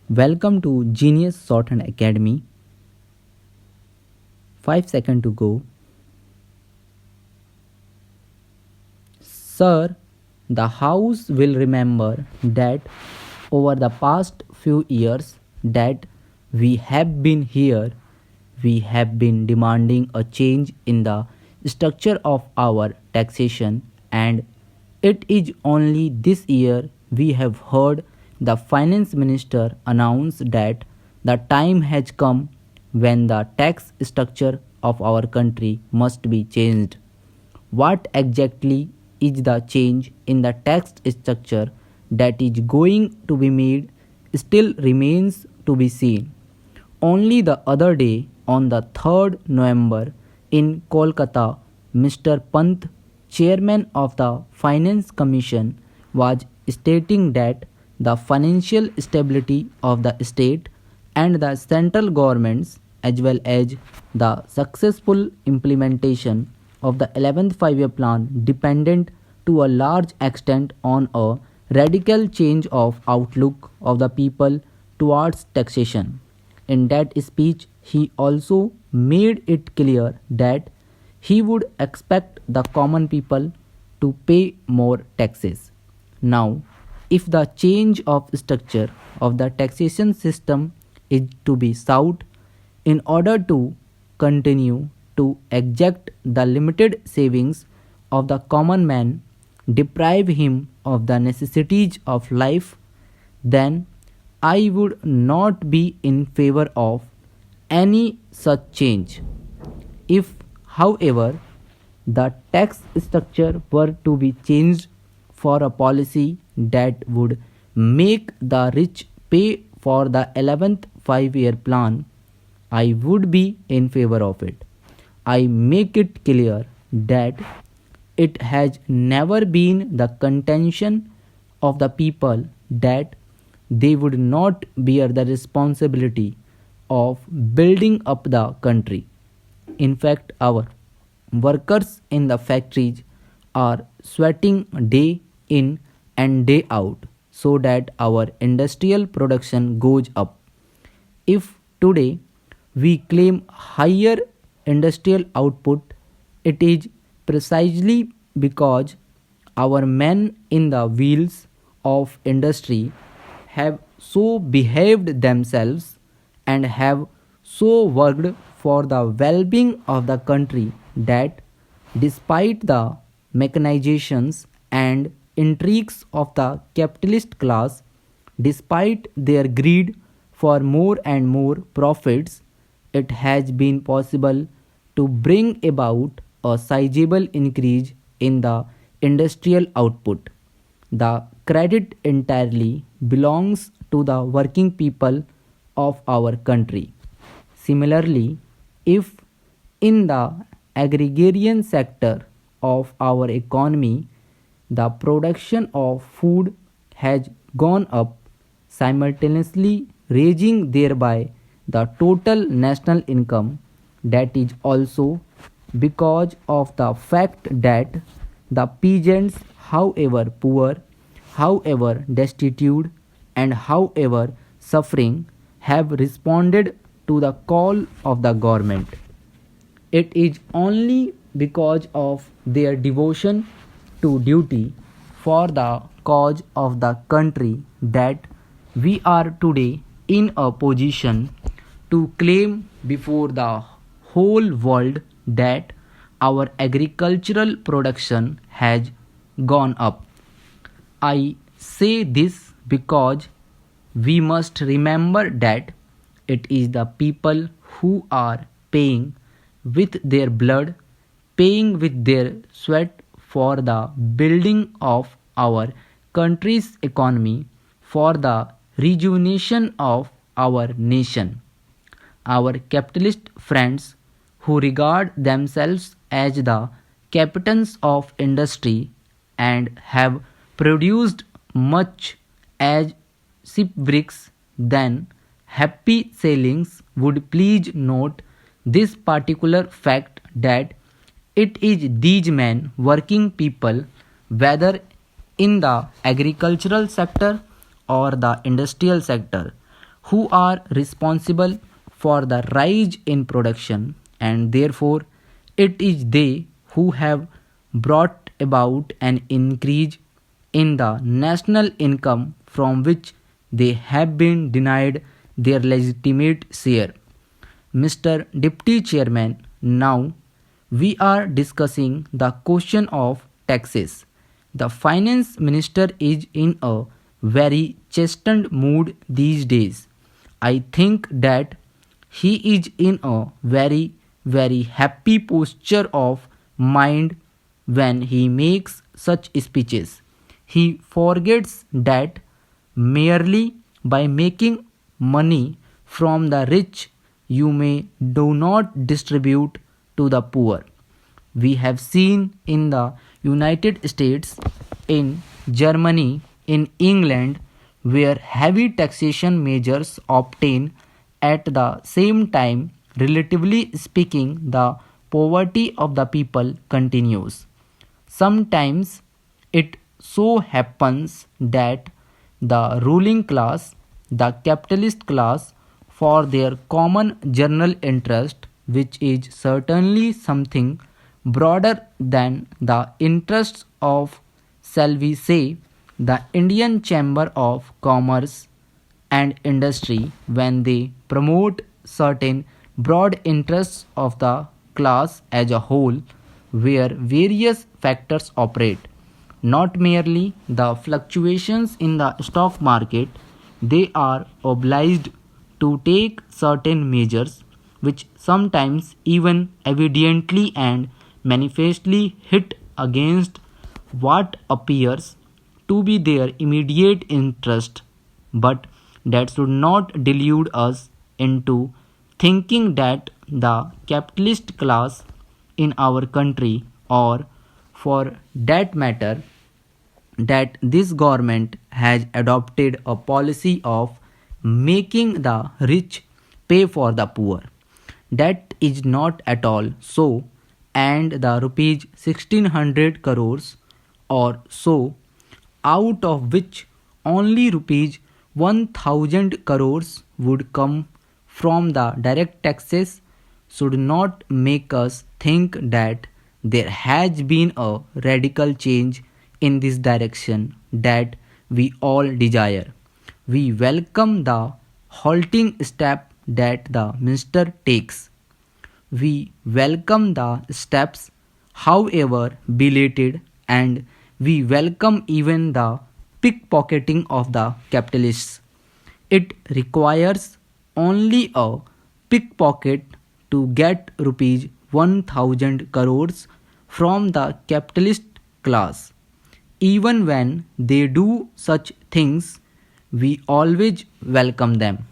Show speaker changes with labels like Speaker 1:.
Speaker 1: Welcome to Genius Shorthand Academy. 5 seconds to go. Sir, the House will remember that over the past few years that we have been here, we have been demanding a change in the structure of our taxation, and it is only this year we have heard the finance minister announce that the time has come when the tax structure of our country must be changed. What exactly is the change in the tax structure that is going to be made still remains to be seen. Only the other day, on the 3rd November, in Kolkata, Mr. Pant, chairman of the Finance Commission, was stating that the financial stability of the state and the central governments, as well as the successful implementation of the 11th five-year plan, dependent to a large extent on a radical change of outlook of the people towards taxation. In that speech, he also made it clear that he would expect the common people to pay more taxes. Now, if the change of structure of the taxation system is to be sought in order to continue to exact the limited savings of the common man, deprive him of the necessities of life, then I would not be in favor of any such change. If, however, the tax structure were to be changed for a policy that would make the rich pay for the 11th five-year plan, I would be in favor of it. I make it clear that it has never been the contention of the people that they would not bear the responsibility of building up the country. In fact, our workers in the factories are sweating day in and day out so that our industrial production goes up. If today we claim higher industrial output, it is precisely because our men in the wheels of industry have so behaved themselves and have so worked for the well-being of the country that despite the mechanizations and intrigues of the capitalist class, despite their greed for more and more profits, it has been possible to bring about a sizable increase in the industrial output. The credit entirely belongs to the working people of our country. Similarly, if in the agrarian sector of our economy the production of food has gone up, simultaneously raising thereby the total national income, that is also because of the fact that the peasants, however poor, however destitute, and however suffering, have responded to the call of the government. It is only because of their devotion to duty for the cause of the country that we are today in a position to claim before the whole world that our agricultural production has gone up. I say this because we must remember that it is the people who are paying with their blood, paying with their sweat for the building of our country's economy, for the rejuvenation of our nation. Our capitalist friends who regard themselves as the captains of industry and have produced much as shipwrecks than happy sailings would please note this particular fact that it is these men, working people, whether in the agricultural sector or the industrial sector, who are responsible for the rise in production, and therefore it is they who have brought about an increase in the national income from which they have been denied their legitimate share. Mr. Deputy Chairman, now we are discussing the question of taxes. The Finance Minister is in a very chastened mood these days. I think that he is in a very happy posture of mind when he makes such speeches. He forgets that merely by making money from the rich you may do not distribute to the poor. We have seen in the United States, in Germany, in England, where heavy taxation measures obtain at the same time, relatively speaking, the poverty of the people continues. Sometimes it so happens that the ruling class, the capitalist class, for their common general interest, which is certainly something broader than the interests of, shall we say, the Indian Chamber of Commerce and Industry, when they promote certain broad interests of the class as a whole, where various factors operate, not merely the fluctuations in the stock market, they are obliged to take certain measures which sometimes even evidently and manifestly hit against what appears to be their immediate interest, but that should not delude us into thinking that the capitalist class in our country, or for that matter, that this government has adopted a policy of making the rich pay for the poor. That is not at all so, and the rupees 1600 crores or so, out of which only rupees 1000 crores would come from the direct taxes, should not make us think that there has been a radical change in this direction that we all desire. We welcome the halting step that the minister takes. We welcome the steps, however belated, and we welcome even the pickpocketing of the capitalists. It requires only a pickpocket to get rupees 1000 crores from the capitalist class. Even when they do such things, we always welcome them.